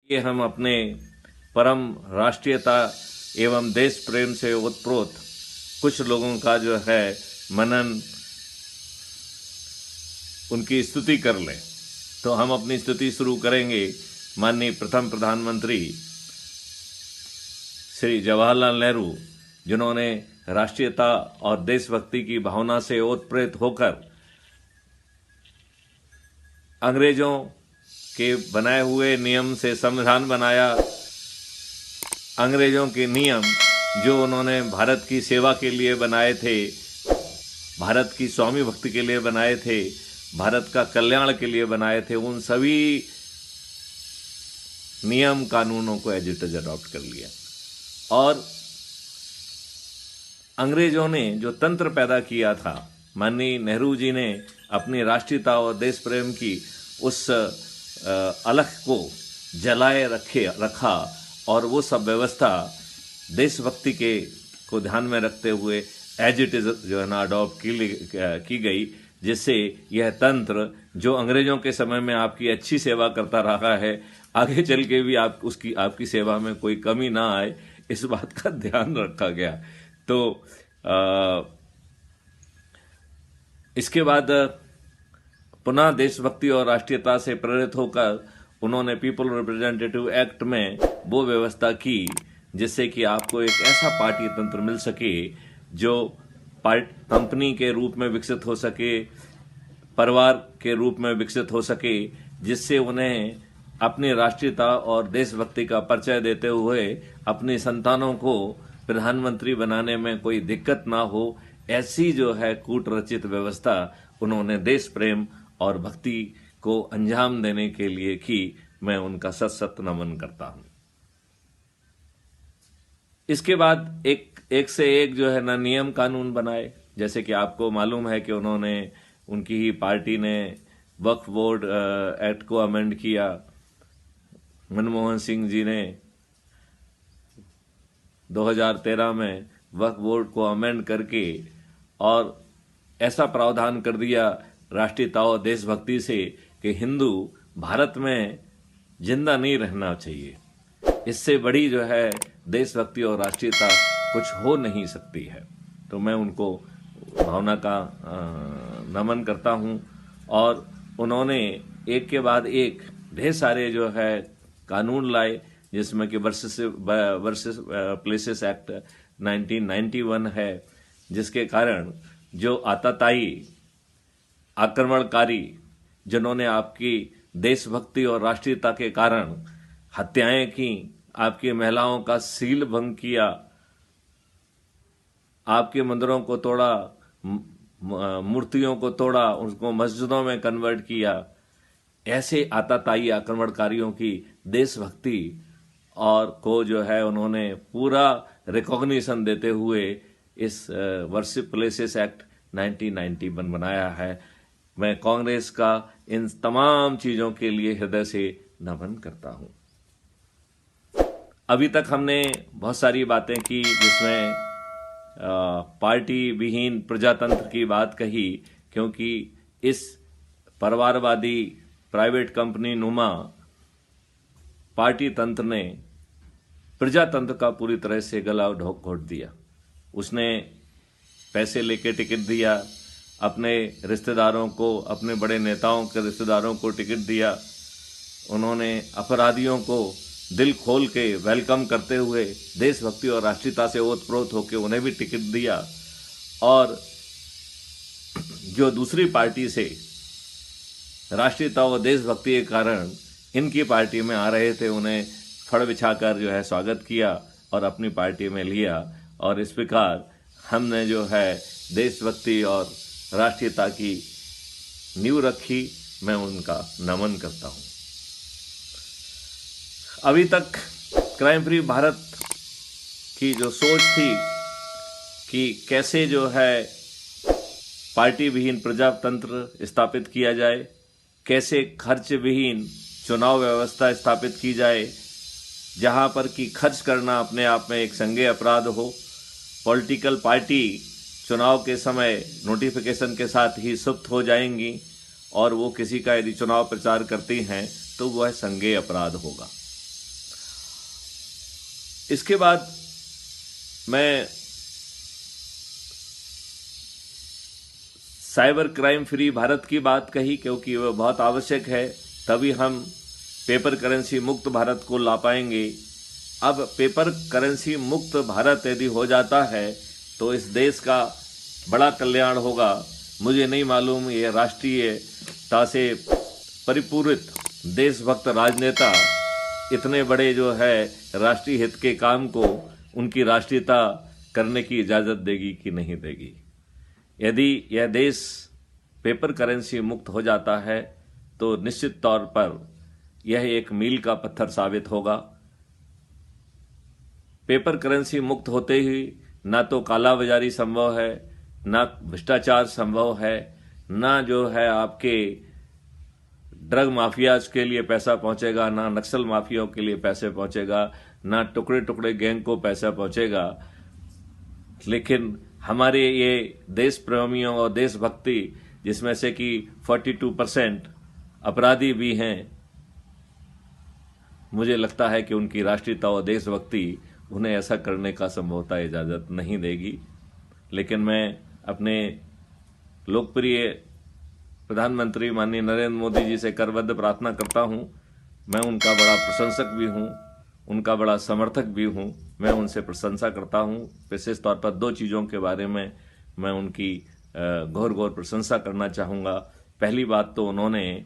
कि हम अपने परम राष्ट्रीयता एवं देश प्रेम से ओतप्रोत कुछ लोगों का जो है मनन, उनकी स्तुति कर लें। तो हम अपनी स्तुति शुरू करेंगे माननीय प्रथम प्रधानमंत्री श्री जवाहरलाल नेहरू, जिन्होंने राष्ट्रीयता और देशभक्ति की भावना से ओतप्रोत होकर अंग्रेजों के बनाए हुए नियम से संविधान बनाया। अंग्रेजों के नियम जो उन्होंने भारत की सेवा के लिए बनाए थे, भारत की स्वामी भक्ति के लिए बनाए थे, भारत का कल्याण के लिए बनाए थे, उन सभी नियम कानूनों को एज इट इज अडॉप्ट कर लिया। और अंग्रेजों ने जो तंत्र पैदा किया था, माननीय नेहरू जी ने अपनी राष्ट्रीयता और देश प्रेम की उस अलख को जलाए रखा और वो सब व्यवस्था देशभक्ति को ध्यान में रखते हुए एज इट इज जो है ना अडॉप्ट की गई, जिससे यह तंत्र जो अंग्रेजों के समय में आपकी अच्छी सेवा करता रहा है, आगे चल के भी आपकी सेवा में कोई कमी ना आए, इस बात का ध्यान रखा गया। तो इसके बाद पुनः देशभक्ति और राष्ट्रीयता से प्रेरित होकर उन्होंने पीपल रिप्रेजेंटेटिव एक्ट में वो व्यवस्था की जिससे कि आपको एक ऐसा पार्टी तंत्र मिल सके जो कंपनी के रूप में विकसित हो सके, परिवार के रूप में विकसित हो सके, जिससे उन्हें अपनी राष्ट्रीयता और देशभक्ति का परिचय देते हुए अपनी संतानों को प्रधानमंत्री बनाने में कोई दिक्कत ना हो। ऐसी जो है कूट रचित व्यवस्था उन्होंने देश प्रेम और भक्ति को अंजाम देने के लिए की। मैं उनका सत सत नमन करता हूं। इसके बाद एक से एक जो है ना नियम कानून बनाए, जैसे कि आपको मालूम है कि उनकी ही पार्टी ने वक्फ बोर्ड एक्ट को अमेंड किया। मनमोहन सिंह जी ने 2013 में वक्फ बोर्ड को अमेंड करके और ऐसा प्रावधान कर दिया राष्ट्रीयता और देशभक्ति से कि हिंदू भारत में जिंदा नहीं रहना चाहिए। इससे बड़ी जो है देशभक्ति और राष्ट्रीयता कुछ हो नहीं सकती है। तो मैं उनको भावना का नमन करता हूं। और उन्होंने एक के बाद एक ढेर सारे जो है कानून लाए, जिसमें कि वर्सेस प्लेसेस एक्ट 1991 है, जिसके कारण जो आताताई आक्रमणकारी जिन्होंने आपकी देशभक्ति और राष्ट्रीयता के कारण हत्याएं की, आपकी महिलाओं का सील भंग किया, आपके मंदिरों को तोड़ा, मूर्तियों को तोड़ा, उसको मस्जिदों में कन्वर्ट किया, ऐसे आताताई आक्रमणकारियों की देशभक्ति और को जो है उन्होंने पूरा रिकॉग्निशन देते हुए इस वर्शिप प्लेसेस एक्ट 1991 बनाया है। मैं कांग्रेस का इन तमाम चीजों के लिए हृदय से नमन करता हूं। अभी तक हमने बहुत सारी बातें की, जिसमें पार्टी विहीन प्रजातंत्र की बात कही, क्योंकि इस परिवारवादी प्राइवेट कंपनी नुमा पार्टी तंत्र ने प्रजातंत्र का पूरी तरह से गला घोट दिया। उसने पैसे लेके टिकट दिया, अपने रिश्तेदारों को, अपने बड़े नेताओं के रिश्तेदारों को टिकट दिया। उन्होंने अपराधियों को दिल खोल के वेलकम करते हुए देशभक्ति और राष्ट्रीयता से ओतप्रोत होकर उन्हें भी टिकट दिया। और जो दूसरी पार्टी से राष्ट्रीयता और देशभक्ति के कारण इनकी पार्टी में आ रहे थे, उन्हें फड़ बिछाकर जो है स्वागत किया और अपनी पार्टी में लिया। और इस प्रकार हमने जो है देशभक्ति और राष्ट्रीयता की नींव रखी। मैं उनका नमन करता हूं। अभी तक क्राइम फ्री भारत की जो सोच थी कि कैसे जो है पार्टी विहीन प्रजातंत्र स्थापित किया जाए, कैसे खर्च विहीन चुनाव व्यवस्था स्थापित की जाए, जहां पर कि खर्च करना अपने आप में एक संज्ञेय अपराध हो, पॉलिटिकल पार्टी चुनाव के समय नोटिफिकेशन के साथ ही सुप्त हो जाएंगी और वो किसी का यदि चुनाव प्रचार करती हैं तो वह संज्ञेय अपराध होगा। इसके बाद मैं साइबर क्राइम फ्री भारत की बात कही, क्योंकि वह बहुत आवश्यक है, तभी हम पेपर करेंसी मुक्त भारत को ला पाएंगे। अब पेपर करेंसी मुक्त भारत यदि हो जाता है तो इस देश का बड़ा कल्याण होगा। मुझे नहीं मालूम ये राष्ट्रीयता से परिपूरित देशभक्त राजनेता इतने बड़े जो है राष्ट्रीय हित के काम को उनकी राष्ट्रीयता करने की इजाज़त देगी कि नहीं देगी। यदि यह देश पेपर करेंसी मुक्त हो जाता है तो निश्चित तौर पर यह एक मील का पत्थर साबित होगा। पेपर करेंसी मुक्त होते ही ना तो कालाबाजारी संभव है, ना भ्रष्टाचार संभव है, ना जो है आपके ड्रग माफियाज के लिए पैसा पहुंचेगा, ना नक्सल माफियाओं के लिए पैसे पहुंचेगा, ना टुकड़े टुकड़े गैंग को पैसा पहुंचेगा। लेकिन हमारे ये देश प्रेमियों और देशभक्ति, जिसमें से कि 42% अपराधी भी हैं, मुझे लगता है कि उनकी राष्ट्रीयता और देशभक्ति उन्हें ऐसा करने का संभवतः इजाज़त नहीं देगी। लेकिन मैं अपने लोकप्रिय प्रधानमंत्री माननीय नरेंद्र मोदी जी से करबद्ध प्रार्थना करता हूं। मैं उनका बड़ा प्रशंसक भी हूं, उनका बड़ा समर्थक भी हूं। मैं उनसे प्रशंसा करता हूं। विशेष तौर पर 2 चीज़ों के बारे में मैं उनकी गौर प्रशंसा करना चाहूँगा। पहली बात तो उन्होंने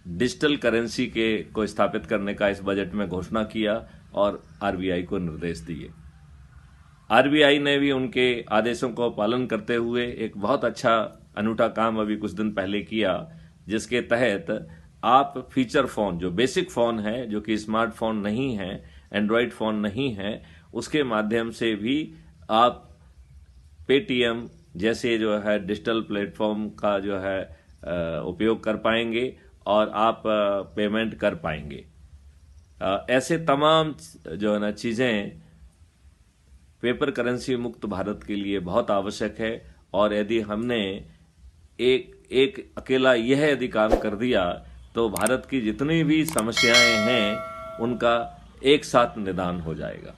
डिजिटल करेंसी को स्थापित करने का इस बजट में घोषणा किया और आरबीआई को निर्देश दिए। आरबीआई ने भी उनके आदेशों को पालन करते हुए एक बहुत अच्छा अनूठा काम अभी कुछ दिन पहले किया, जिसके तहत आप फीचर फोन, जो बेसिक फोन है, जो कि स्मार्टफोन नहीं है, एंड्रॉयड फोन नहीं है, उसके माध्यम से भी आप पेटीएम जैसे जो है डिजिटल प्लेटफॉर्म का जो है उपयोग कर पाएंगे और आप पेमेंट कर पाएंगे। ऐसे तमाम जो है ना चीज़ें पेपर करेंसी मुक्त भारत के लिए बहुत आवश्यक है। और यदि हमने एक अकेला यह यदि काम कर दिया तो भारत की जितनी भी समस्याएं हैं उनका एक साथ निदान हो जाएगा।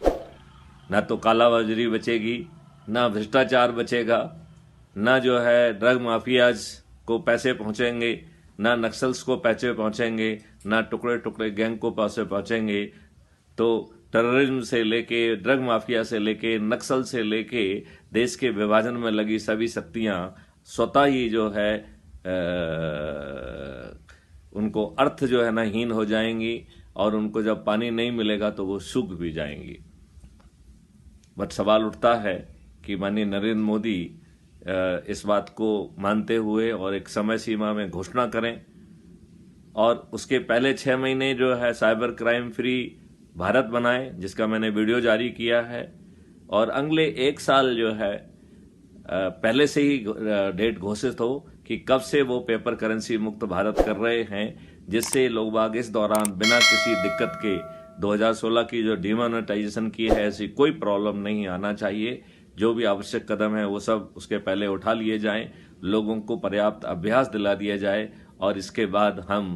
ना तो कालाबाजारी बचेगी, ना भ्रष्टाचार बचेगा, ना जो है ड्रग माफियाज को पैसे पहुंचेंगे, ना नक्सल्स को पैसे पहुंचेंगे, ना टुकड़े टुकड़े गैंग को पैसे पहुंचेंगे। तो टेररिज्म से लेके, ड्रग माफिया से लेके, नक्सल से लेके देश के विभाजन में लगी सभी शक्तियां स्वतः ही जो है उनको अर्थ जो है ना हीन हो जाएंगी और उनको जब पानी नहीं मिलेगा तो वो सूख भी जाएंगी। बट सवाल उठता है कि माननीय नरेंद्र मोदी इस बात को मानते हुए और एक समय सीमा में घोषणा करें और उसके पहले 6 महीने जो है साइबर क्राइम फ्री भारत बनाएं, जिसका मैंने वीडियो जारी किया है। और अगले 1 साल जो है पहले से ही डेट घोषित हो कि कब से वो पेपर करेंसी मुक्त भारत कर रहे हैं, जिससे लोग बाग इस दौरान बिना किसी दिक्कत के 2016 की जो डिमोनेटाइजेशन की है ऐसी कोई प्रॉब्लम नहीं आना चाहिए। जो भी आवश्यक कदम है वो सब उसके पहले उठा लिए जाएं, लोगों को पर्याप्त अभ्यास दिला दिया जाए और इसके बाद हम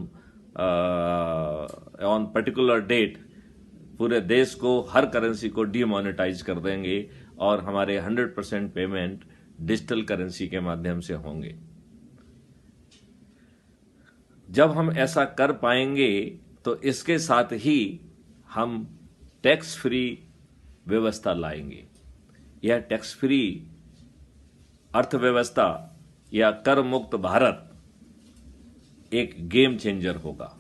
ऑन पर्टिकुलर डेट पूरे देश को हर करेंसी को डिमोनेटाइज कर देंगे और हमारे 100% पेमेंट डिजिटल करेंसी के माध्यम से होंगे। जब हम ऐसा कर पाएंगे तो इसके साथ ही हम टैक्स फ्री व्यवस्था लाएंगे। यह टैक्स फ्री अर्थव्यवस्था या कर मुक्त भारत एक गेम चेंजर होगा।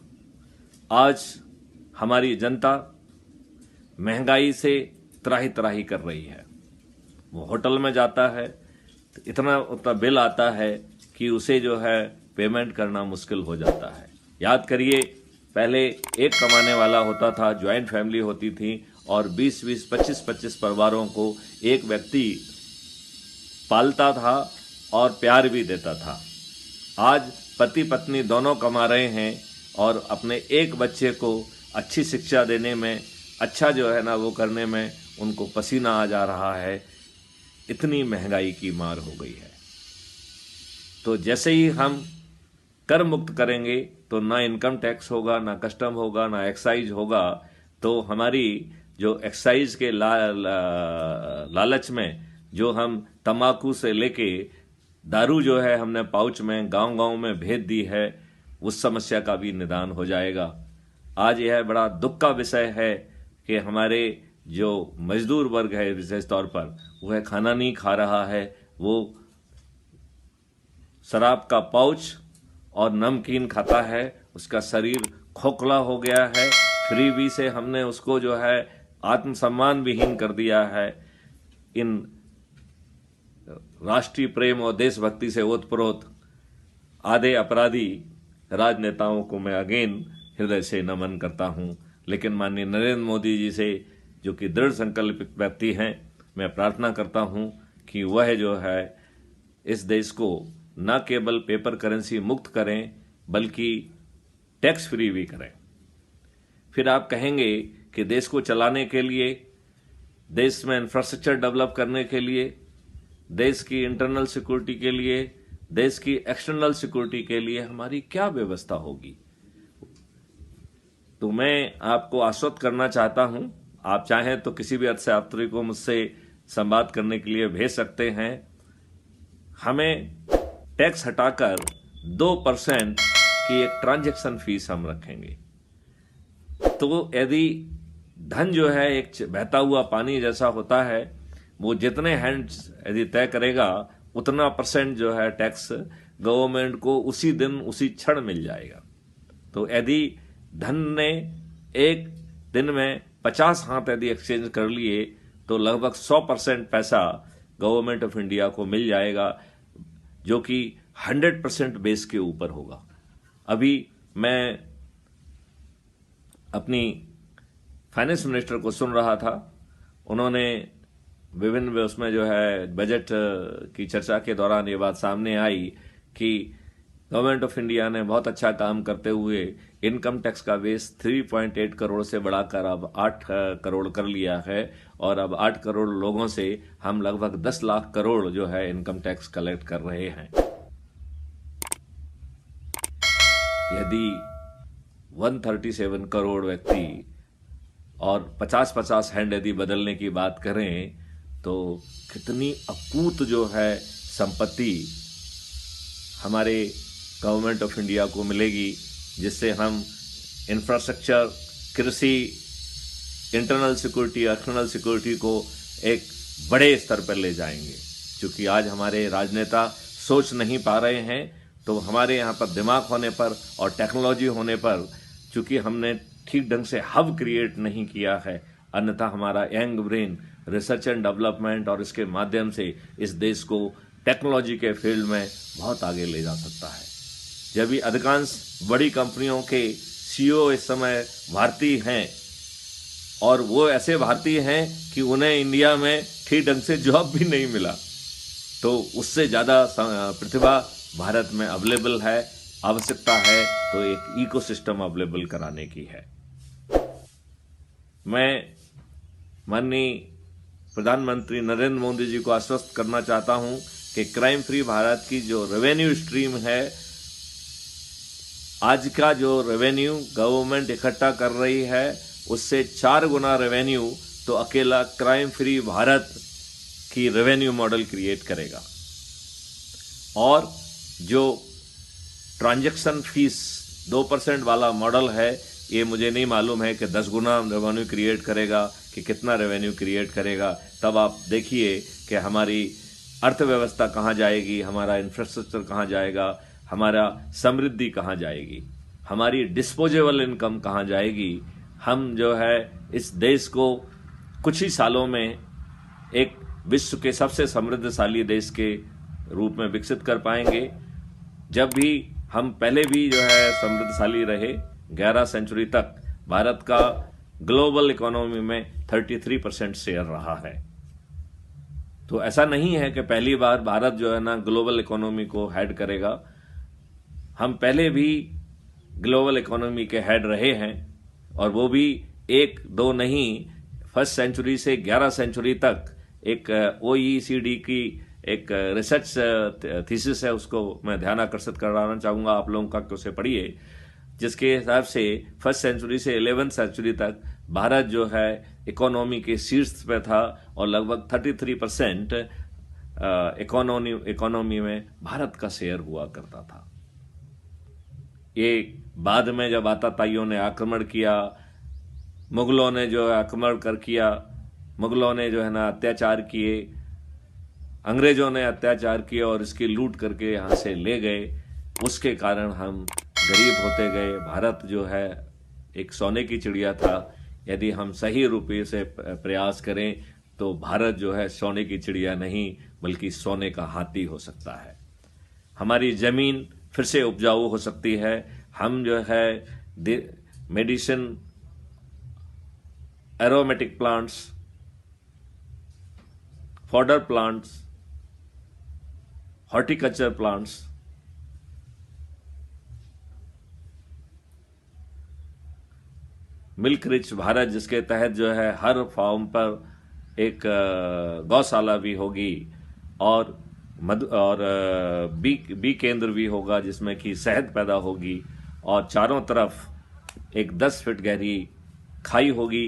आज हमारी जनता महंगाई से त्राही त्राही कर रही है। वो होटल में जाता है तो उतना बिल आता है कि उसे जो है पेमेंट करना मुश्किल हो जाता है। याद करिए, पहले एक कमाने वाला होता था, ज्वाइंट फैमिली होती थी और 20-20, 25-25 परिवारों को एक व्यक्ति पालता था और प्यार भी देता था। आज पति पत्नी दोनों कमा रहे हैं और अपने एक बच्चे को अच्छी शिक्षा देने में, अच्छा जो है ना वो करने में उनको पसीना आ जा रहा है। इतनी महंगाई की मार हो गई है। तो जैसे ही हम कर मुक्त करेंगे तो ना इनकम टैक्स होगा, ना कस्टम होगा, ना एक्साइज होगा, तो हमारी जो एक्साइज के लालच में जो हम तंबाकू से लेके दारू जो है हमने पाउच में गांव-गांव में भेज दी है, उस समस्या का भी निदान हो जाएगा। आज यह बड़ा दुख का विषय है कि हमारे जो मजदूर वर्ग है विशेष तौर पर, वह खाना नहीं खा रहा है, वो शराब का पाउच और नमकीन खाता है, उसका शरीर खोखला हो गया है। फ्रीबी से हमने उसको जो है आत्मसम्मान विहीन कर दिया है। इन राष्ट्रीय प्रेम और देशभक्ति से ओतप्रोत आधे अपराधी राजनेताओं को मैं अगेन हृदय से नमन करता हूं, लेकिन माननीय नरेंद्र मोदी जी से, जो कि दृढ़ संकल्पित व्यक्ति हैं, मैं प्रार्थना करता हूं कि वह जो है इस देश को न केवल पेपर करेंसी मुक्त करें बल्कि टैक्स फ्री भी करें। फिर आप कहेंगे कि देश को चलाने के लिए, देश में इंफ्रास्ट्रक्चर डेवलप करने के लिए, देश की इंटरनल सिक्योरिटी के लिए, देश की एक्सटर्नल सिक्योरिटी के लिए हमारी क्या व्यवस्था होगी? तो मैं आपको आश्वस्त करना चाहता हूं, आप चाहें तो किसी भी अर्थशास्त्री को मुझसे संवाद करने के लिए भेज सकते हैं। हमें टैक्स हटाकर 2% की एक ट्रांजैक्शन फीस हम रखेंगे। तो यदि धन जो है एक बहता हुआ पानी जैसा होता है, वो जितने हैंड्स यदि तय करेगा उतना % जो है टैक्स गवर्नमेंट को उसी दिन उसी क्षण मिल जाएगा। तो यदि धन ने एक दिन में 50 हाथ यदि एक्सचेंज कर लिए तो लगभग 100% पैसा गवर्नमेंट ऑफ इंडिया को मिल जाएगा, जो कि 100% बेस के ऊपर होगा। अभी मैं अपनी फाइनेंस मिनिस्टर को सुन रहा था, उन्होंने विभिन्न उसमें जो है बजट की चर्चा के दौरान ये बात सामने आई कि गवर्नमेंट ऑफ इंडिया ने बहुत अच्छा काम करते हुए इनकम टैक्स का बेस 3.8 करोड़ से बढ़ाकर अब 8 करोड़ कर लिया है, और अब 8 करोड़ लोगों से हम लगभग 10 लाख करोड़ जो है इनकम टैक्स कलेक्ट कर रहे हैं। यदि 137 करोड़ व्यक्ति और 50-50 हैंड यदि बदलने की बात करें तो कितनी अकूत जो है संपत्ति हमारे गवर्नमेंट ऑफ इंडिया को मिलेगी, जिससे हम इंफ्रास्ट्रक्चर, कृषि, इंटरनल सिक्योरिटी, एक्सटर्नल सिक्योरिटी को एक बड़े स्तर पर ले जाएंगे। क्योंकि आज हमारे राजनेता सोच नहीं पा रहे हैं, तो हमारे यहाँ पर दिमाग होने पर और टेक्नोलॉजी होने पर, चूंकि हमने ठीक ढंग से हब क्रिएट नहीं किया है, अन्यथा हमारा young brain research and development और इसके माध्यम से इस देश को टेक्नोलॉजी के फील्ड में बहुत आगे ले जा सकता है। जब भी अधिकांश बड़ी कंपनियों के सीईओ इस समय भारतीय हैं, और वो ऐसे भारतीय हैं कि उन्हें इंडिया में ठीक ढंग से जॉब भी नहीं मिला, तो उससे ज़्यादा प्रतिभा भारत में अवेलेबल है। आवश्यकता है तो एक इकोसिस्टम अवेलेबल कराने की है। मैं माननीय प्रधानमंत्री नरेंद्र मोदी जी को आश्वस्त करना चाहता हूं कि क्राइम फ्री भारत की जो रेवेन्यू स्ट्रीम है, आज का जो रेवेन्यू गवर्नमेंट इकट्ठा कर रही है, उससे 4 गुना रेवेन्यू तो अकेला क्राइम फ्री भारत की रेवेन्यू मॉडल क्रिएट करेगा। और जो ट्रांजैक्शन फीस 2% वाला मॉडल है, ये मुझे नहीं मालूम है कि 10 गुना रेवेन्यू क्रिएट करेगा कि कितना रेवेन्यू क्रिएट करेगा। तब आप देखिए कि हमारी अर्थव्यवस्था कहाँ जाएगी, हमारा इंफ्रास्ट्रक्चर कहाँ जाएगा, हमारा समृद्धि कहाँ जाएगी, हमारी डिस्पोजेबल इनकम कहाँ जाएगी। हम जो है इस देश को कुछ ही सालों में एक विश्व के सबसे समृद्धशाली देश के रूप में विकसित कर पाएंगे। जब भी हम पहले भी जो है समृद्धशाली रहे, 11 सेंचुरी तक भारत का ग्लोबल इकोनॉमी में 33% शेयर रहा है। तो ऐसा नहीं है कि पहली बार भारत जो है ना ग्लोबल इकोनॉमी को हेड करेगा। हम पहले भी ग्लोबल इकोनॉमी के हेड रहे हैं, और वो भी 1-2 नहीं, फर्स्ट सेंचुरी से 11 सेंचुरी तक एक OECD की एक रिसर्च थीसिस है, उसको मैं ध्यान आकर्षित कराना चाहूँगा आप लोगों का कि उसे पढ़िए। जिसके हिसाब से फर्स्ट सेंचुरी से 11th सेंचुरी तक भारत जो है इकोनॉमी के शीर्ष पे था और लगभग 33% इकोनॉमी में भारत का शेयर हुआ करता था। ये बाद में जब आताताइयों ने आक्रमण किया, मुगलों ने जो है आक्रमण कर किया, मुगलों ने जो है ना अत्याचार किए, अंग्रेजों ने अत्याचार किए और इसकी लूट करके यहाँ से ले गए, उसके कारण हम गरीब होते गए। भारत जो है एक सोने की चिड़िया था। यदि हम सही रूपे से प्रयास करें तो भारत जो है सोने की चिड़िया नहीं बल्कि सोने का हाथी हो सकता है। हमारी जमीन फिर से उपजाऊ हो सकती है। हम जो है medicine, aromatic plants, fodder plants, horticulture plants, milk rich Bharat, जिसके तहत जो है हर फार्म पर एक गौशाला भी होगी और बी केंद्र भी होगा जिसमें कि शहद पैदा होगी और चारों तरफ एक 10 फीट गहरी खाई होगी।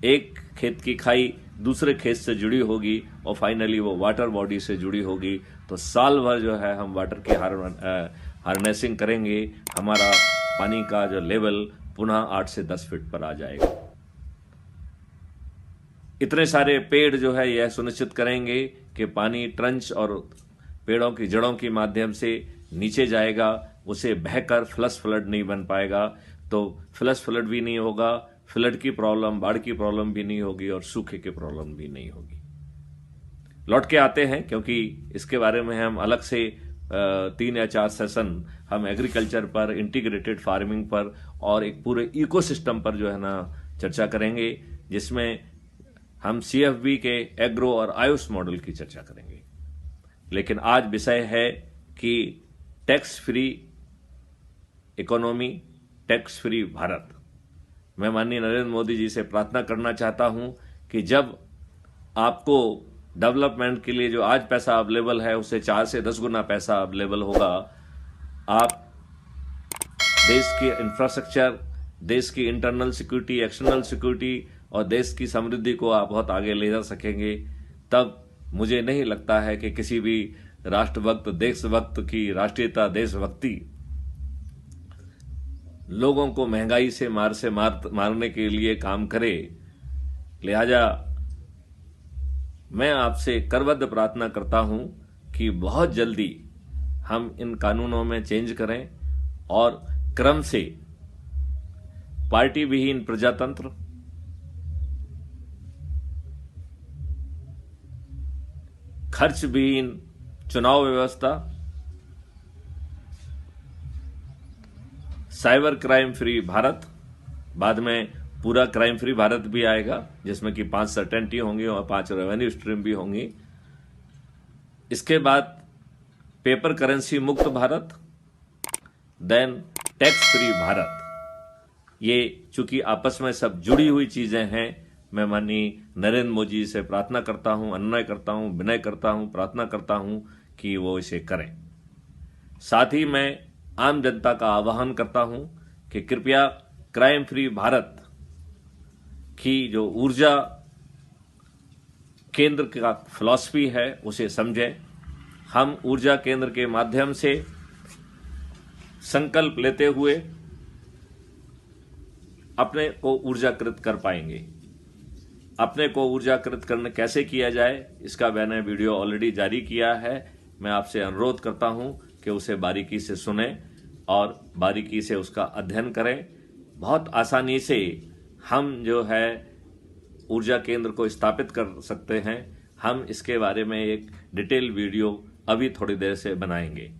एक खेत की खाई दूसरे खेत से जुड़ी होगी और फाइनली वो वाटर बॉडी से जुड़ी होगी। तो साल भर जो है हम वाटर की हार्नेसिंग करेंगे, हमारा पानी का जो लेवल पुनः 8 से 10 फीट पर आ जाएगा। इतने सारे पेड़ जो है यह सुनिश्चित करेंगे कि पानी ट्रंच और पेड़ों की जड़ों के माध्यम से नीचे जाएगा, उसे बहकर फ्लश फ्लड नहीं बन पाएगा। तो फ्लश फ्लड भी नहीं होगा, फ्लड की प्रॉब्लम, बाढ़ की प्रॉब्लम भी नहीं होगी और सूखे की प्रॉब्लम भी नहीं होगी। लौट के आते हैं क्योंकि इसके बारे में हम अलग से 3 या 4 सेशन हम एग्रीकल्चर पर, इंटीग्रेटेड फार्मिंग पर और एक पूरे इकोसिस्टम पर जो है ना चर्चा करेंगे, जिसमें हम CFB के एग्रो और आयुष मॉडल की चर्चा करेंगे। लेकिन आज विषय है कि tax free economy, tax free Bharat. मैं माननीय नरेंद्र मोदी जी से प्रार्थना करना चाहता हूं कि जब आपको डेवलपमेंट के लिए जो आज पैसा अवेलेबल है उससे 4 से 10 गुना पैसा अवेलेबल होगा, आप देश के इंफ्रास्ट्रक्चर, देश की इंटरनल सिक्योरिटी, एक्सटर्नल सिक्योरिटी और देश की समृद्धि को आप बहुत आगे ले जा सकेंगे। तब मुझे नहीं लगता है कि किसी भी राष्ट्रभक्त, देशभक्त की राष्ट्रीयता, देशभक्ति लोगों को महंगाई से मारने के लिए काम करे। लिहाजा मैं आपसे करबद्ध प्रार्थना करता हूं कि बहुत जल्दी हम इन कानूनों में चेंज करें और क्रम से पार्टी विहीन प्रजातंत्र, खर्च विहीन चुनाव व्यवस्था, साइबर क्राइम फ्री भारत, बाद में पूरा क्राइम फ्री भारत भी आएगा जिसमें कि 5 सर्टेनिटी होंगी और 5 रेवेन्यू स्ट्रीम भी होंगी। इसके बाद पेपर करेंसी मुक्त Bharat, then tax free Bharat. ये चूंकि आपस में सब जुड़ी हुई चीजें हैं, मैं माननीय नरेंद्र मोदी जी से प्रार्थना करता हूं, अनुनय करता हूं, विनय करता हूं, प्रार्थना करता हूं कि वो इसे करें। साथ ही मैं आम जनता का आह्वान करता हूं कि कृपया क्राइम फ्री भारत की जो ऊर्जा केंद्र का फिलॉसफी है उसे समझें। हम ऊर्जा केंद्र के माध्यम से संकल्प लेते हुए अपने को ऊर्जाकृत कर पाएंगे। अपने को ऊर्जाकृत करने कैसे किया जाए, इसका मैंने वीडियो ऑलरेडी जारी किया है। मैं आपसे अनुरोध करता हूं कि उसे बारीकी से सुने और बारीकी से उसका अध्ययन करें। बहुत आसानी से हम जो है ऊर्जा केंद्र को स्थापित कर सकते हैं। हम इसके बारे में एक डिटेल वीडियो अभी थोड़ी देर से बनाएंगे।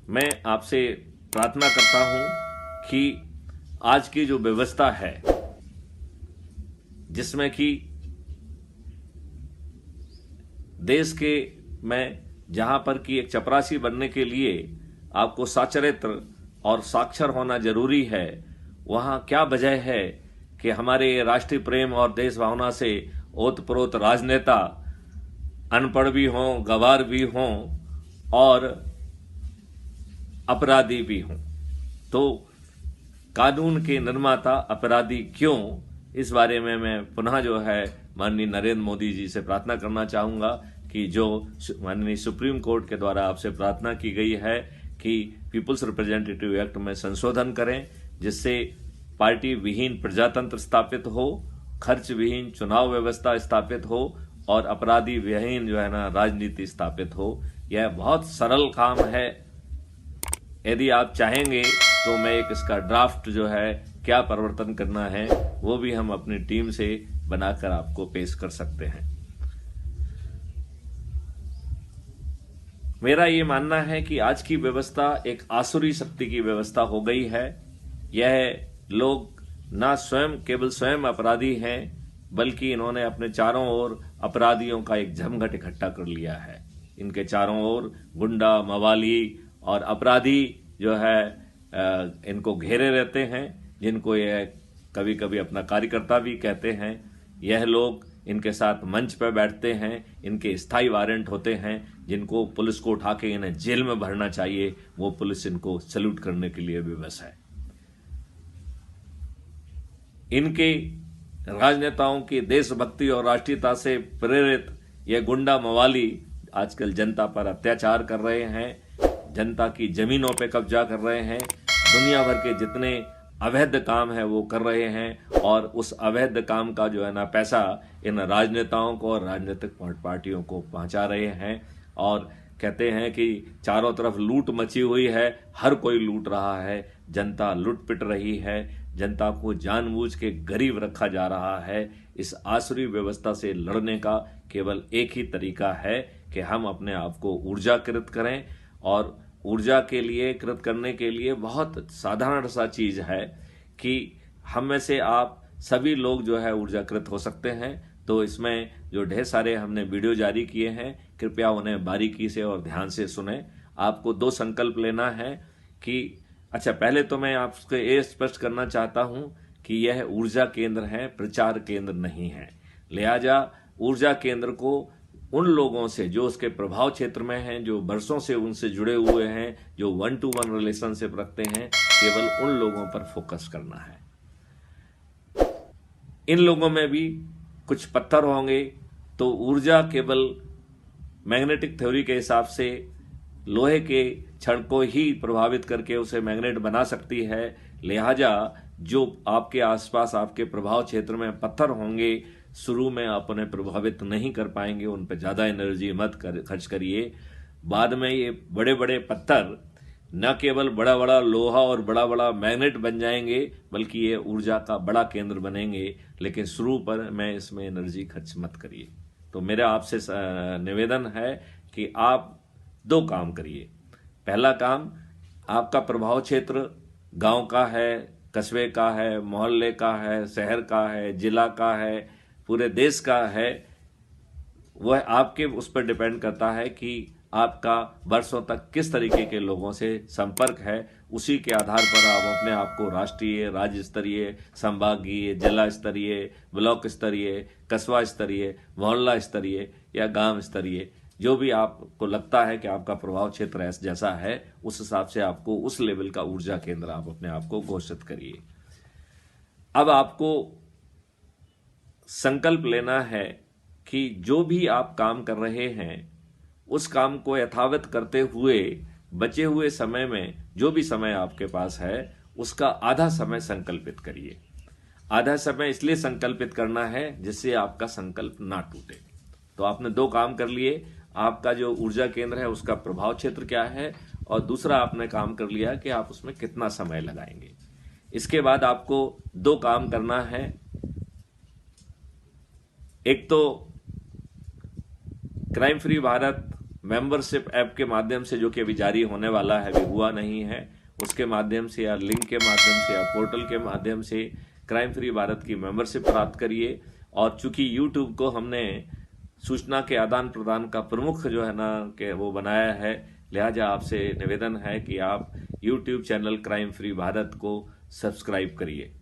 मैं आपसे प्रार्थना करता हूं कि आज की जो व्यवस्था है, जिसमें कि देश के में जहां पर कि एक चपरासी बनने के लिए आपको साचरित्र और साक्षर होना जरूरी है, वहां क्या वजह है कि हमारे राष्ट्रीय प्रेम और देश भावना से ओतप्रोत राजनेता अनपढ़ भी हों, गवार भी हों और अपराधी भी हों। तो कानून के निर्माता अपराधी क्यों, इस बारे में मैं पुनः जो है माननीय नरेंद्र मोदी जी से प्रार्थना करना चाहूँगा कि जो माननीय सुप्रीम कोर्ट के द्वारा आपसे प्रार्थना की गई है कि पीपुल्स रिप्रेजेंटेटिव एक्ट में संशोधन करें, जिससे पार्टी विहीन प्रजातंत्र स्थापित हो, खर्च विहीन चुनाव व्यवस्था स्थापित हो और अपराधी विहीन जो है ना राजनीति स्थापित हो। यह बहुत सरल काम है। यदि आप चाहेंगे तो मैं एक इसका ड्राफ्ट जो है क्या परिवर्तन करना है वो भी हम अपनी टीम से बनाकर आपको पेश कर सकते हैं। मेरा ये मानना है कि आज की व्यवस्था एक आसुरी शक्ति की व्यवस्था हो गई है। यह लोग ना केवल स्वयं अपराधी हैं, बल्कि इन्होंने अपने चारों ओर अपराधियों का एक जमघट इकट्ठा कर लिया है। इनके चारों ओर गुंडा, मवाली और अपराधी जो है इनको घेरे रहते हैं, जिनको यह कभी कभी अपना कार्यकर्ता भी कहते हैं। यह लोग इनके साथ मंच पर बैठते हैं, इनके स्थायी वारंट होते हैं, जिनको पुलिस को उठा के इन्हें जेल में भरना चाहिए, वो पुलिस इनको सैल्यूट करने के लिए विवश है। इनके राजनेताओं की देशभक्ति और राष्ट्रीयता से प्रेरित यह गुंडा मवाली आजकल जनता पर अत्याचार कर रहे हैं, जनता की जमीनों पे कब्जा कर रहे हैं, दुनिया भर के जितने अवैध काम है वो कर रहे हैं और उस अवैध काम का जो है ना पैसा इन राजनेताओं को और राजनीतिक पार्टियों को पहुंचा रहे हैं। और कहते हैं कि चारों तरफ लूट मची हुई है, हर कोई लूट रहा है, जनता लूट पिट रही है, जनता को जानबूझ के गरीब रखा जा रहा है। इस आसुरी व्यवस्था से लड़ने का केवल एक ही तरीका है कि हम अपने आप को ऊर्जाकृत करें, और ऊर्जा के लिए कृत करने के लिए बहुत साधारण सा चीज है कि हम में से आप सभी लोग जो है ऊर्जाकृत हो सकते हैं। तो इसमें जो ढेर सारे हमने वीडियो जारी किए हैं, कृपया उन्हें बारीकी से और ध्यान से सुने। आपको 2 संकल्प लेना है कि अच्छा, पहले तो मैं आपको ये स्पष्ट करना चाहता हूं कि यह ऊर्जा केंद्र है, प्रचार केंद्र नहीं है। लिहाजा ऊर्जा केंद्र को उन लोगों से जो उसके प्रभाव क्षेत्र में हैं, जो बरसों से उनसे जुड़े हुए हैं, जो 1-to-1 रिलेशनशिप रखते हैं, केवल उन लोगों पर फोकस करना है। इन लोगों में भी कुछ पत्थर होंगे, तो ऊर्जा केवल मैग्नेटिक थ्योरी के हिसाब से लोहे के छड़ को ही प्रभावित करके उसे मैग्नेट बना सकती है। लिहाजा जो आपके आसपास आपके प्रभाव क्षेत्र में पत्थर होंगे, शुरू में आप उन्हें प्रभावित नहीं कर पाएंगे, उन पर ज्यादा एनर्जी मत खर्च करिए। बाद में ये बड़े बड़े पत्थर न केवल बड़ा बड़ा लोहा और बड़ा बड़ा मैग्नेट बन जाएंगे, बल्कि ये ऊर्जा का बड़ा केंद्र बनेंगे। लेकिन शुरू पर मैं इसमें एनर्जी खर्च मत करिए। तो मेरा आपसे निवेदन है कि आप 2 काम करिए। पहला काम, आपका प्रभाव क्षेत्र गांव का है, कस्बे का है, मोहल्ले का है, शहर का है, जिला का है, पूरे देश का है। वह आपके उस पर डिपेंड करता है कि आपका वर्षों तक किस तरीके के लोगों से संपर्क है। उसी के आधार पर आप अपने आप को राष्ट्रीय, राज्य स्तरीय, संभागीय, जिला स्तरीय, ब्लॉक स्तरीय, कस्बा स्तरीय, मोहल्ला स्तरीय या गांव स्तरीय, जो भी आपको लगता है कि आपका प्रभाव क्षेत्र जैसा है, उस हिसाब से आपको उस लेवल का ऊर्जा केंद्र आप अपने आप को घोषित करिए। अब आपको संकल्प लेना है कि जो भी आप काम कर रहे हैं, उस काम को यथावत करते हुए बचे हुए समय में जो भी समय आपके पास है, उसका आधा समय संकल्पित करिए। आधा समय इसलिए संकल्पित करना है जिससे आपका संकल्प ना टूटे। तो आपने 2 काम कर लिए। आपका जो ऊर्जा केंद्र है उसका प्रभाव क्षेत्र क्या है, और दूसरा आपने काम कर लिया कि आप उसमें कितना समय लगाएंगे। इसके बाद आपको 2 काम करना है। एक तो crime free Bharat membership app के माध्यम से, जो कि अभी जारी होने वाला है, अभी हुआ नहीं है, उसके माध्यम से या लिंक के माध्यम से या पोर्टल के माध्यम से क्राइम फ्री भारत की मेंबरशिप प्राप्त करिए। और चूंकि यूट्यूब को हमने सूचना के आदान प्रदान का प्रमुख जो है ना कि वो बनाया है, लिहाजा आपसे निवेदन है कि आप YouTube channel crime free Bharat को सब्सक्राइब करिए।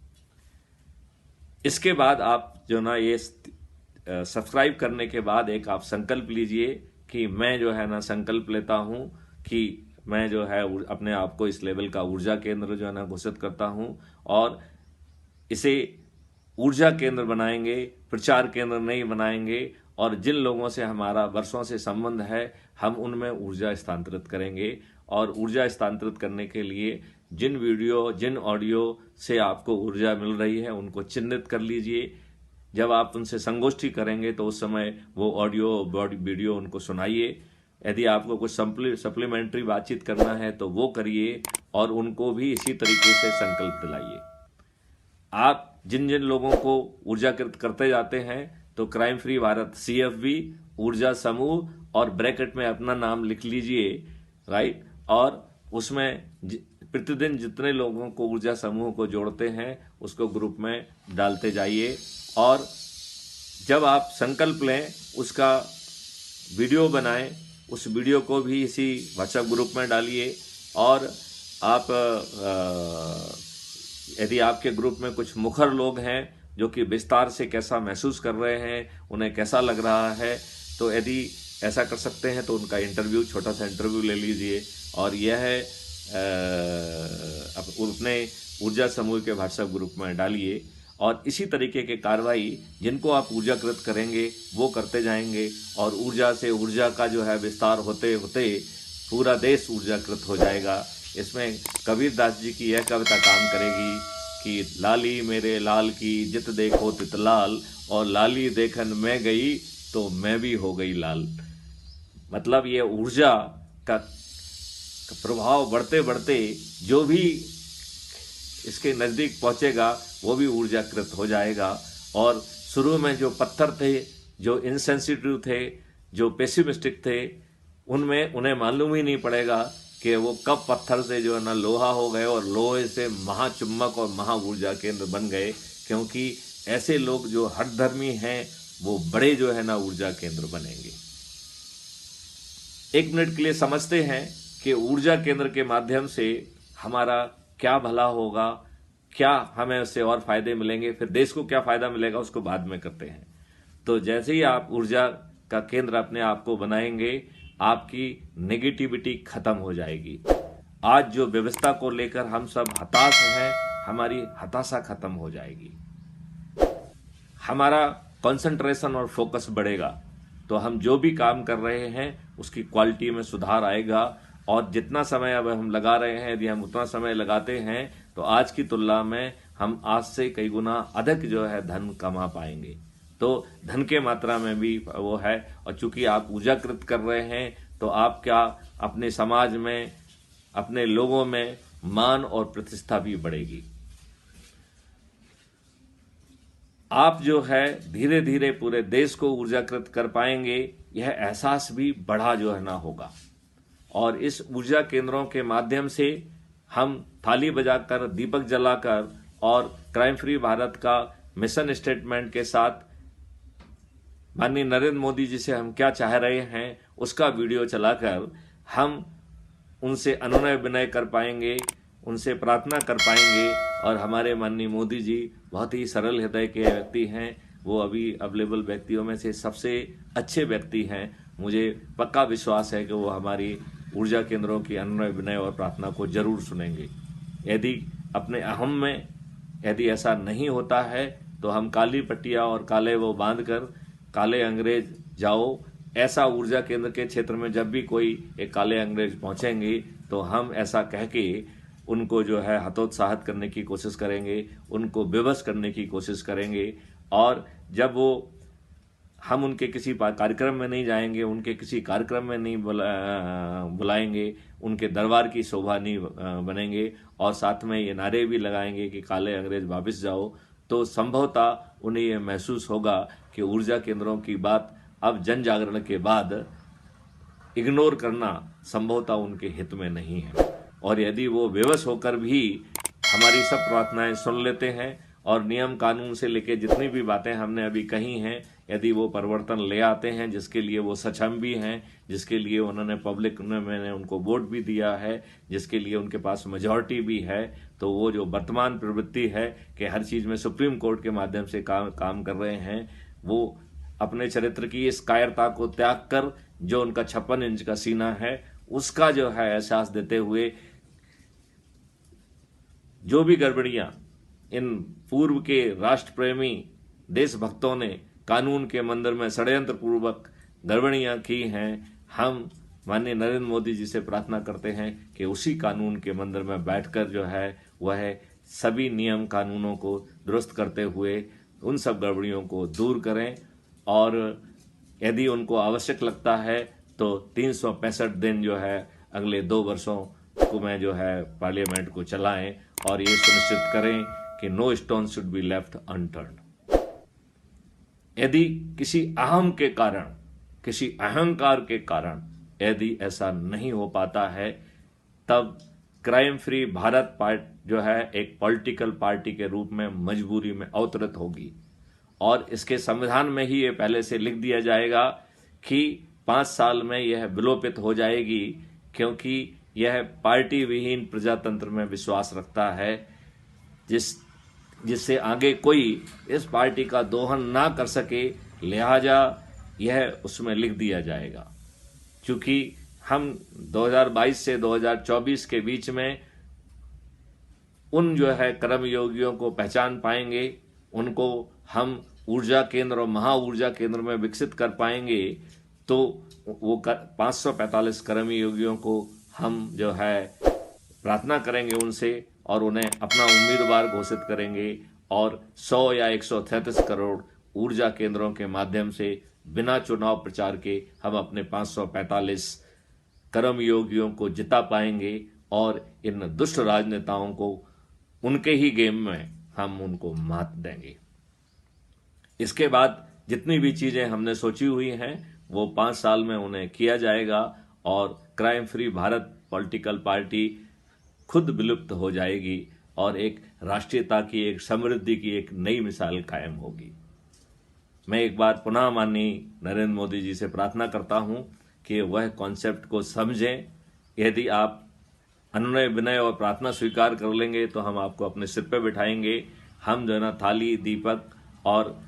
इसके बाद आप जो ना ये सब्सक्राइब करने के बाद एक आप संकल्प लीजिए कि मैं जो है ना संकल्प लेता हूं कि मैं जो है अपने आप को इस लेवल का ऊर्जा केंद्र जो है ना घोषित करता हूँ, और इसे ऊर्जा केंद्र बनाएंगे, प्रचार केंद्र नहीं बनाएंगे। और जिन लोगों से हमारा वर्षों से संबंध है, हम उनमें ऊर्जा स्थानांतरित करेंगे। और ऊर्जा स्थानांतरित करने के लिए जिन वीडियो, जिन ऑडियो से आपको ऊर्जा मिल रही है, उनको चिन्हित कर लीजिए। जब आप उनसे संगोष्ठी करेंगे तो उस समय वो ऑडियो वीडियो उनको सुनाइए। यदि आपको कुछ सप्लीमेंट्री बातचीत करना है तो वो करिए, और उनको भी इसी तरीके से संकल्प दिलाइए। आप जिन जिन लोगों को ऊर्जाकृत करते जाते हैं, तो क्राइम फ्री भारत CFB ऊर्जा समूह और ब्रैकेट में अपना नाम लिख लीजिए, राइट। और उसमें प्रतिदिन जितने लोगों को ऊर्जा समूह को जोड़ते हैं उसको ग्रुप में डालते जाइए। और जब आप संकल्प लें, उसका वीडियो बनाएं, उस वीडियो को भी इसी व्हाट्सएप ग्रुप में डालिए। और आप यदि आपके ग्रुप में कुछ मुखर लोग हैं जो कि विस्तार से कैसा महसूस कर रहे हैं, उन्हें कैसा लग रहा है, तो यदि ऐसा कर सकते हैं तो उनका इंटरव्यू, छोटा सा इंटरव्यू ले लीजिए। और यह अपने ऊर्जा समूह के व्हाट्सएप ग्रुप में डालिए। और इसी तरीके के कार्रवाई जिनको आप ऊर्जाकृत करेंगे वो करते जाएंगे, और ऊर्जा से ऊर्जा का जो है विस्तार होते होते पूरा देश ऊर्जाकृत हो जाएगा। इसमें कबीर दास जी की यह कविता काम करेगी कि लाली मेरे लाल की जित देखो तित लाल, और लाली देखन मैं गई तो मैं भी हो गई लाल। मतलब ये ऊर्जा का प्रभाव बढ़ते बढ़ते जो भी इसके नज़दीक पहुंचेगा वो भी ऊर्जाकृत हो जाएगा। और शुरू में जो पत्थर थे, जो इनसेंसिटिव थे, जो पेसिमिस्टिक थे, उन्हें मालूम ही नहीं पड़ेगा कि वो कब पत्थर से जो है ना लोहा हो गए, और लोहे से महाचुम्बक और महा ऊर्जा केंद्र बन गए। क्योंकि ऐसे लोग जो हठधर्मी हैं वो बड़े जो है ना ऊर्जा केंद्र बनेंगे। 1 मिनट के लिए समझते हैं कि ऊर्जा केंद्र के माध्यम से हमारा क्या भला होगा, क्या हमें उससे और फायदे मिलेंगे, फिर देश को क्या फायदा मिलेगा, उसको बाद में करते हैं। तो जैसे ही आप ऊर्जा का केंद्र अपने आप को बनाएंगे, आपकी नेगेटिविटी खत्म हो जाएगी। आज जो व्यवस्था को लेकर हम सब हताश हैं, हमारी हताशा खत्म हो जाएगी। हमारा कंसंट्रेशन और फोकस बढ़ेगा, तो हम जो भी काम कर रहे हैं उसकी क्वालिटी में सुधार आएगा। और जितना समय अब हम लगा रहे हैं, यदि हम उतना समय लगाते हैं तो आज की तुलना में हम आज से कई गुना अधिक जो है धन कमा पाएंगे। तो धन के मात्रा में भी वो है। और चूंकि आप ऊर्जाकृत कर रहे हैं तो आप क्या अपने समाज में, अपने लोगों में मान और प्रतिष्ठा भी बढ़ेगी। आप जो है धीरे धीरे पूरे देश को ऊर्जाकृत कर पाएंगे, यह एहसास भी बढ़ा जो है ना होगा। और इस ऊर्जा केंद्रों के माध्यम से हम थाली बजाकर, दीपक जलाकर और क्राइम फ्री भारत का मिशन स्टेटमेंट के साथ माननीय नरेंद्र मोदी जी से हम क्या चाह रहे हैं उसका वीडियो चलाकर हम उनसे अनुनय विनय कर पाएंगे, उनसे प्रार्थना कर पाएंगे। और हमारे माननीय मोदी जी बहुत ही सरल हृदय के व्यक्ति हैं, वो अभी अवेलेबल व्यक्तियों में से सबसे अच्छे व्यक्ति हैं। मुझे पक्का विश्वास है कि वो हमारी ऊर्जा केंद्रों की अनुनय विनय और प्रार्थना को जरूर सुनेंगे। यदि अपने अहम में यदि ऐसा नहीं होता है तो हम काली पट्टियाँ और काले वो बांध कर काले अंग्रेज जाओ, ऐसा ऊर्जा केंद्र के क्षेत्र में जब भी कोई एक काले अंग्रेज पहुंचेंगे तो हम ऐसा कह के उनको जो है हतोत्साहित करने की कोशिश करेंगे, उनको विवश करने की कोशिश करेंगे। और जब वो हम उनके किसी कार्यक्रम में नहीं जाएंगे, उनके किसी कार्यक्रम में नहीं बुलाएंगे, उनके दरबार की शोभा नहीं बनेंगे और साथ में ये नारे भी लगाएंगे कि काले अंग्रेज वापस जाओ, तो संभवतः उन्हें ये महसूस होगा कि ऊर्जा केंद्रों की बात अब जन जागरण के बाद इग्नोर करना संभवतः उनके हित में नहीं है। और यदि वो विवश होकर भी हमारी सब प्रार्थनाएं सुन लेते हैं और नियम कानून से लेकर जितनी भी बातें हमने अभी कही हैं, यदि वो परिवर्तन ले आते हैं जिसके लिए वो सक्षम भी हैं, जिसके लिए उन्होंने पब्लिक में मैंने उनको वोट भी दिया है, जिसके लिए उनके पास मेजॉरिटी भी है, तो वो जो वर्तमान प्रवृत्ति है कि हर चीज़ में सुप्रीम कोर्ट के माध्यम से काम कर रहे हैं, वो अपने चरित्र की इस कायरता को त्याग कर जो उनका 56 इंच का सीना है उसका जो है एहसास देते हुए जो भी गड़बड़ियां इन पूर्व के राष्ट्र प्रेमी देशभक्तों ने कानून के मंदिर में षड्यंत्र पूर्वक गड़बड़ियां की हैं, हम माननीय नरेंद्र मोदी जी से प्रार्थना करते हैं कि उसी कानून के मंदिर में बैठकर जो है वह सभी नियम कानूनों को दुरुस्त करते हुए उन सब गड़बड़ियों को दूर करें और यदि उनको आवश्यक लगता है तो 365 दिन जो है अगले 2 वर्षों को में जो है पार्लियामेंट को चलाएं और ये सुनिश्चित करें कि no stone should be left unturned. यदि किसी अहम के कारण, किसी अहंकार के कारण यदि ऐसा नहीं हो पाता है, तब क्राइम फ्री भारत जो है एक पॉलिटिकल पार्टी के रूप में मजबूरी में अवतरित होगी और इसके संविधान में ही ये पहले से लिख दिया जाएगा कि 5 साल में यह विलोपित हो जाएगी, क्योंकि यह पार्टी विहीन प्रजातंत्र में विश्वास रखता है जिससे आगे कोई इस पार्टी का दोहन ना कर सके, लिहाजा यह उसमें लिख दिया जाएगा। क्योंकि हम 2022 से 2024 के बीच में उन जो है कर्मयोगियों को पहचान पाएंगे, उनको हम ऊर्जा केंद्र और महा ऊर्जा केंद्र में विकसित कर पाएंगे, तो वो 545 कर्मयोगियों को हम जो है प्रार्थना करेंगे उनसे और उन्हें अपना उम्मीदवार घोषित करेंगे और 100 या 133 करोड़ ऊर्जा केंद्रों के माध्यम से बिना चुनाव प्रचार के हम अपने 545 कर्मयोगियों को जिता पाएंगे और इन दुष्ट राजनेताओं को उनके ही गेम में हम उनको मात देंगे। इसके बाद जितनी भी चीजें हमने सोची हुई हैं वो 5 साल में उन्हें किया जाएगा और crime free Bharat political party खुद विलुप्त हो जाएगी और एक राष्ट्रीयता की, एक समृद्धि की एक नई मिसाल कायम होगी। मैं एक बार पुनः माननीय नरेंद्र मोदी जी से प्रार्थना करता हूं कि वह कॉन्सेप्ट को समझें। यदि आप अनुनय विनय और प्रार्थना स्वीकार कर लेंगे तो हम आपको अपने सिर पे बिठाएंगे। हम जो है ना थाली, दीपक और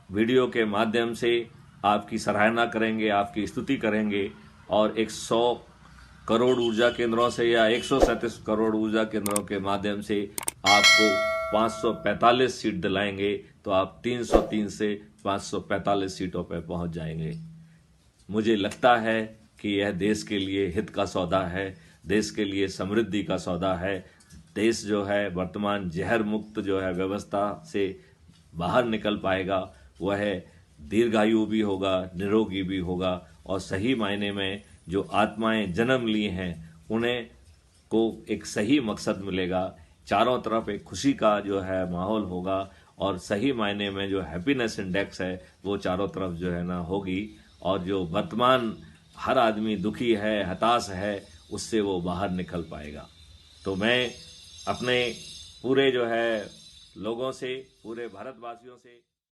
वीडियो के माध्यम से आपकी सराहना करेंगे, आपकी स्तुति करेंगे और 100 करोड़ ऊर्जा केंद्रों से या 137 करोड़ ऊर्जा केंद्रों के माध्यम से आपको 545 सीट दिलाएंगे, तो आप 303 से 545 सीटों पर पहुंच जाएंगे। मुझे लगता है कि यह देश के लिए हित का सौदा है, देश के लिए समृद्धि का सौदा है। देश जो है वर्तमान जहर मुक्त जो है व्यवस्था से बाहर निकल पाएगा, वह दीर्घायु भी होगा, निरोगी भी होगा और सही मायने में जो आत्माएं जन्म ली हैं उन्हें को एक सही मकसद मिलेगा। चारों तरफ एक खुशी का जो है माहौल होगा और सही मायने में जो हैप्पीनेस इंडेक्स है वो चारों तरफ जो है ना होगी और जो वर्तमान हर आदमी दुखी है, हताश है, उससे वो बाहर निकल पाएगा। तो मैं अपने पूरे जो है लोगों से, पूरे भारतवासियों से